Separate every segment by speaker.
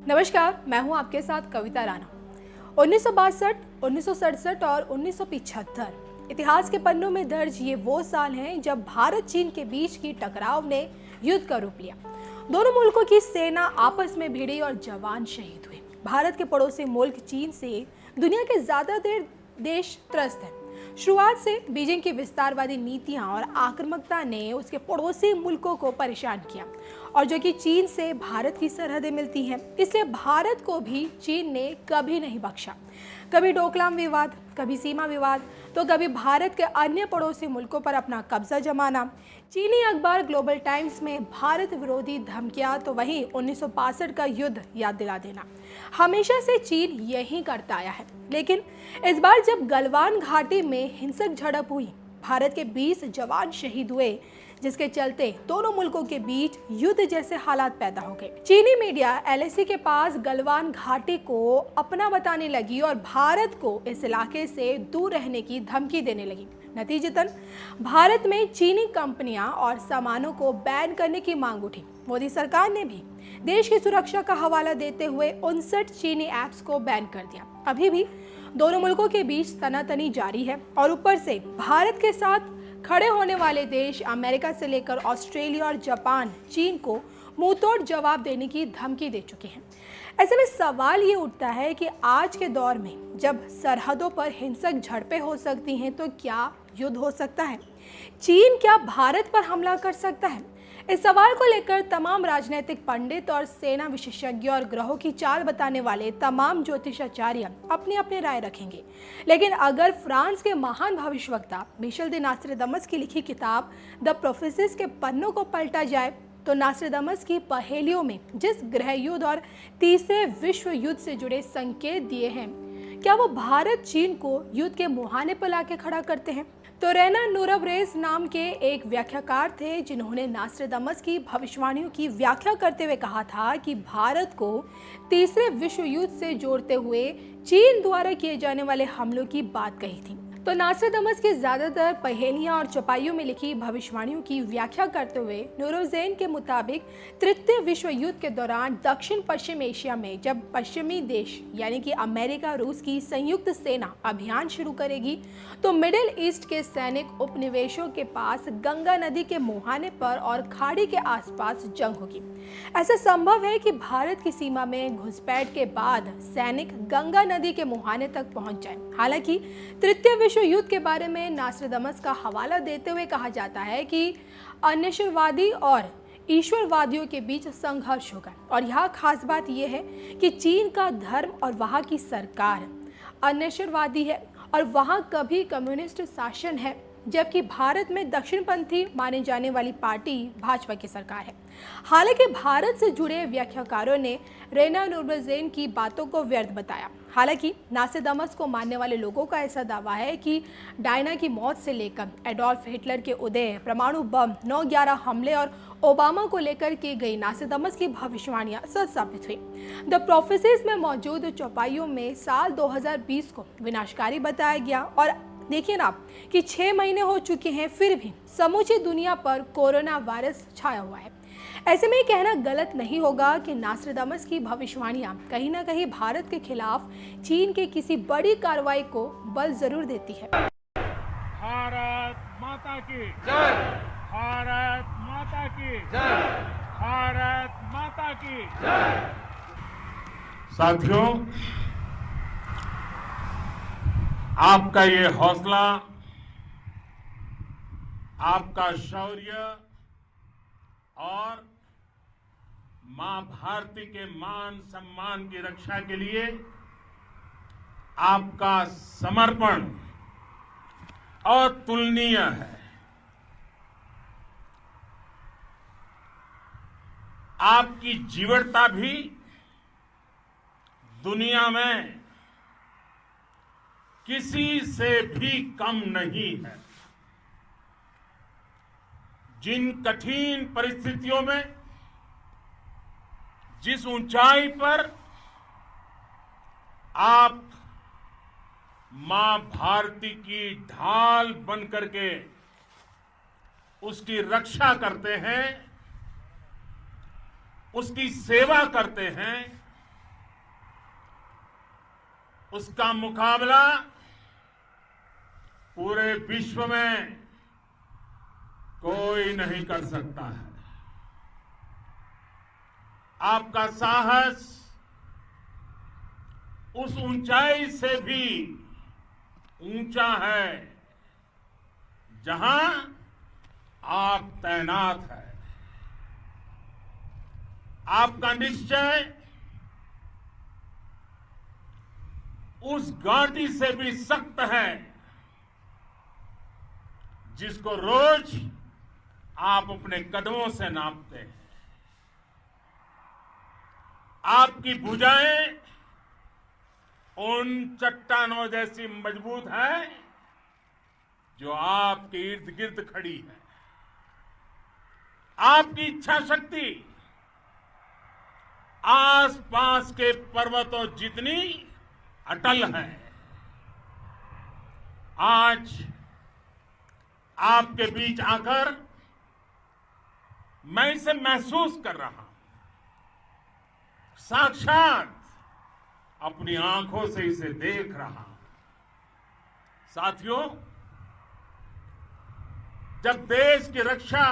Speaker 1: नमस्कार, मैं हूं आपके साथ कविता राणा। 1962, 1967 और 1975 इतिहास के पन्नों में दर्ज ये वो साल हैं जब भारत चीन के बीच की टकराव ने युद्ध का रूप लिया। दोनों मुल्कों की सेना आपस में भिड़ी और जवान शहीद हुए। भारत के पड़ोसी मुल्क चीन से दुनिया के ज्यादातर देश त्रस्त हैं। शुरुआत से बीजिंग की विस्तारवादी नीतियां और आक्रामकता ने उसके पड़ोसी मुल्कों को परेशान किया, और जो कि चीन से भारत की सरहदें मिलती हैं, इसलिए भारत को भी चीन ने कभी नहीं बख्शा। कभी डोकलाम विवाद, कभी सीमा विवाद, तो कभी भारत के अन्य पड़ोसी मुल्कों पर अपना कब्जा जमाना। चीनी अखबार ग्लोबल टाइम्स में भारत विरोधी धमकियां, तो वहीं 1962 का युद्ध याद दिला देना। हमेशा से चीन यही करता आया है, लेकिन इस बार जब गलवान घाटी में हिंसक झड़प हुई, भारत के 20 जवान शहीद हुए, जिसके चलते दोनों मुल्कों के बीच युद्ध जैसे हालात पैदा हो गए। चीनी मीडिया एलएसी के पास गलवान घाटी को अपना बताने लगी और भारत को इस इलाके से दूर रहने की धमकी देने लगी। नतीजतन भारत में चीनी कंपनियां और सामानों को बैन करने की मांग उठी। मोदी सरकार ने भी देश की सुरक्षा का हवाला देते हुए 59 चीनी ऐप्स को बैन कर दिया। अभी भी दोनों मुल्कों के बीच तनातनी जारी है, और ऊपर से भारत के साथ खड़े होने वाले देश अमेरिका से लेकर ऑस्ट्रेलिया और जापान चीन को मुंहतोड़ जवाब देने की धमकी दे चुके हैं। ऐसे में सवाल ये उठता है कि आज के दौर में जब सरहदों पर हिंसक झड़पें हो सकती हैं, तो क्या युद्ध हो सकता है? चीन क्या भारत पर हमला कर सकता है? इस सवाल को लेकर तमाम राजनीतिक पंडित और सेना विशेषज्ञ और ग्रहों की चाल बताने वाले तमाम ज्योतिषाचार्य अपनी अपनी राय रखेंगे। लेकिन अगर फ्रांस के महान भविष्यवक्ता मिशेल दे नास्ट्रादामस की लिखी किताब द प्रोफेसीज के पन्नों को पलटा जाए, तो नास्ट्रादामस की पहेलियों में जिस ग्रह युद्ध और तीसरे विश्व युद्ध से जुड़े संकेत दिए हैं, क्या वो भारत चीन को युद्ध के मुहाने पर लाके खड़ा करते हैं? तो रेना नूरवरेज नाम के एक व्याख्याकार थे, जिन्होंने नास्ट्रादामस की भविष्यवाणियों की व्याख्या करते हुए कहा था कि भारत को तीसरे विश्व युद्ध से जोड़ते हुए चीन द्वारा किए जाने वाले हमलों की बात कही थी। तो नास्ट्रादामस की ज्यादातर पहेलियां और चौपाइयों में लिखी भविष्यवाणियों की व्याख्या करते हुए नूरवरेज के मुताबिक तृतीय विश्व युद्ध के दौरान दक्षिण पश्चिम एशिया में जब पश्चिमी देश यानी कि अमेरिका रूस की संयुक्त सेना अभियान शुरू करेगी, तो मिडिल ईस्ट के सैनिक उपनिवेशों के पास गंगा नदी के मुहाने पर और खाड़ी के आसपास जंग होगी। ऐसा संभव है कि भारत की सीमा में घुसपैठ के बाद सैनिक गंगा नदी के मुहाने तक पहुंच जाए। हालांकि तृतीय विश्व युद्ध के बारे में नास्ट्रादामस का हवाला देते हुए कहा जाता है कि अनिश्वरवादी और ईश्वरवादियों के बीच संघर्ष होगा, और यहाँ खास बात यह है कि चीन का धर्म और वहाँ की सरकार अनिश्वरवादी है और वहाँ कभी कम्युनिस्ट शासन है, जबकि भारत में दक्षिणपंथी माने जाने वाली पार्टी भाजपा की सरकार है। हालांकि भारत से जुड़े व्याख्याकारों ने रेना नूरवरेज की बातों को व्यर्थ बताया। हालांकि नास्ट्रादामस को मानने वाले लोगों का ऐसा दावा है कि डायना की मौत से लेकर एडोल्फ हिटलर के उदय, परमाणु बम, 9/11 हमले और ओबामा को लेकर की गई नास्ट्रादामस की भविष्यवाणियां सच साबित हुई। द प्रोफेसीज में मौजूद चौपाइयों में साल 2020 को विनाशकारी बताया गया, और देखिए ना कि 6 महीने हो चुके हैं, फिर भी समूची दुनिया पर कोरोना वायरस छाया हुआ है। ऐसे में कहना गलत नहीं होगा कि नास्ट्रादामस की भविष्यवाणियां कहीं ना कहीं भारत के खिलाफ चीन के किसी बड़ी कार्रवाई को बल जरूर देती है।
Speaker 2: भारत माता की जय, भारत माता की जय, भारत माता की जय। साथियों, आपका ये हौसला, आपका शौर्य और मां भारती के मान सम्मान की रक्षा के लिए आपका समर्पण अतुलनीय है। आपकी जीवटता भी दुनिया में किसी से भी कम नहीं है। जिन कठिन परिस्थितियों में, जिस ऊंचाई पर आप मां भारती की ढाल बन करके उसकी रक्षा करते हैं, उसकी सेवा करते हैं, उसका मुकाबला पूरे विश्व में कोई नहीं कर सकता है। आपका साहस उस ऊंचाई से भी ऊंचा है जहां आप तैनात हैं। आपका निश्चय उस घाटी से भी सख्त है जिसको रोज आप अपने कदमों से नापते हैं। आपकी भुजाएं उन चट्टानों जैसी मजबूत है जो आपके इर्द गिर्द खड़ी है। आपकी इच्छा शक्ति आसपास के पर्वतों जितनी अटल है। आज आपके बीच आकर मैं इसे महसूस कर रहा हूं, साक्षात अपनी आंखों से इसे देख रहा हूं। साथियों, जब देश की रक्षा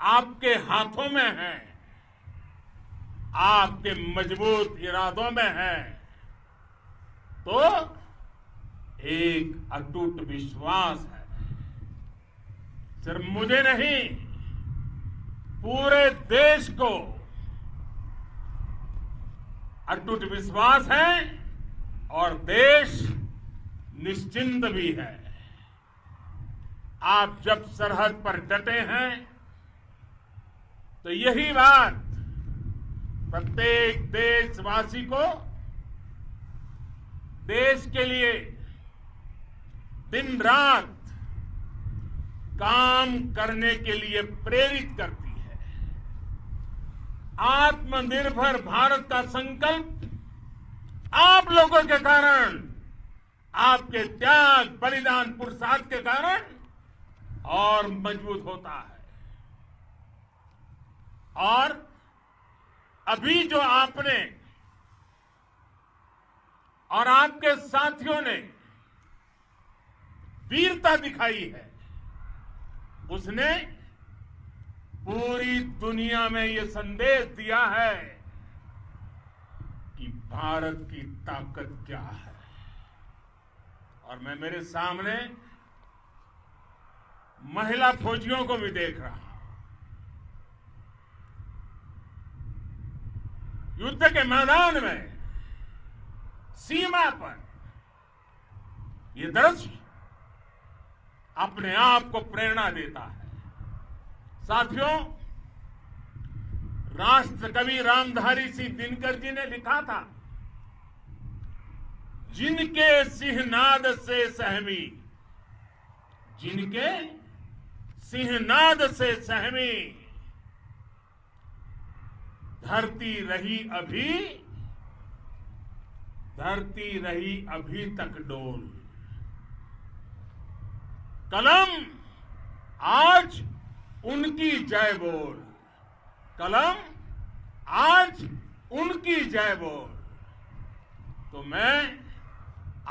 Speaker 2: आपके हाथों में है, आपके मजबूत इरादों में है, तो एक अटूट विश्वास है। सिर्फ मुझे नहीं, पूरे देश को अटूट विश्वास है और देश निश्चिंत भी है। आप जब सरहद पर डटे हैं तो यही बात प्रत्येक देशवासी को देश के लिए दिन रात काम करने के लिए प्रेरित करती है। आत्मनिर्भर भारत का संकल्प आप लोगों के कारण, आपके त्याग, बलिदान, पुरुषार्थ के कारण और मजबूत होता है। और अभी जो आपने और आपके साथियों ने वीरता दिखाई है, उसने पूरी दुनिया में यह संदेश दिया है कि भारत की ताकत क्या है। और मैं मेरे सामने महिला फौजियों को भी देख रहा हूं। युद्ध के मैदान में, सीमा पर यह दृश्य अपने आप को प्रेरणा देता है। साथियों, राष्ट्र कवि रामधारी सिंह दिनकर जी ने लिखा था, जिनके सिंहनाद से सहमी, जिनके सिंहनाद से सहमी, धरती रही अभी तक डोल। कलम आज उनकी जय बोल, कलम आज उनकी जय बोल। तो मैं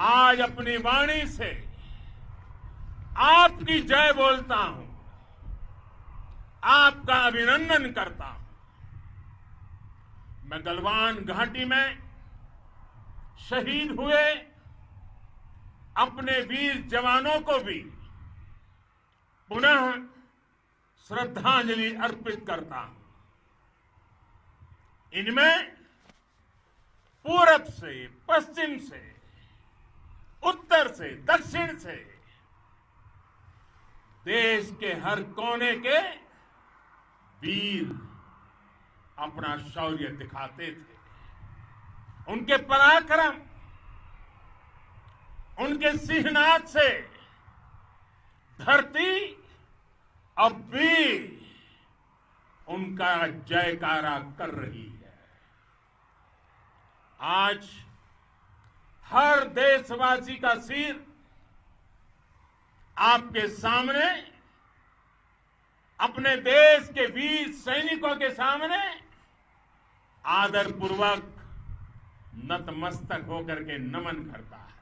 Speaker 2: आज अपनी वाणी से आपकी जय बोलता हूं, आपका अभिनंदन करता हूं। मैं गलवान घाटी में शहीद हुए अपने वीर जवानों को भी पुनः श्रद्धांजलि अर्पित करता हूं। इनमें पूरब से, पश्चिम से, उत्तर से, दक्षिण से, देश के हर कोने के वीर अपना शौर्य दिखाते थे। उनके पराक्रम, उनके सिंहनाद से धरती अब भी उनका जयकारा कर रही है। आज हर देशवासी का सिर आपके सामने, अपने देश के वीर सैनिकों के सामने आदरपूर्वक नतमस्तक होकर के नमन करता है।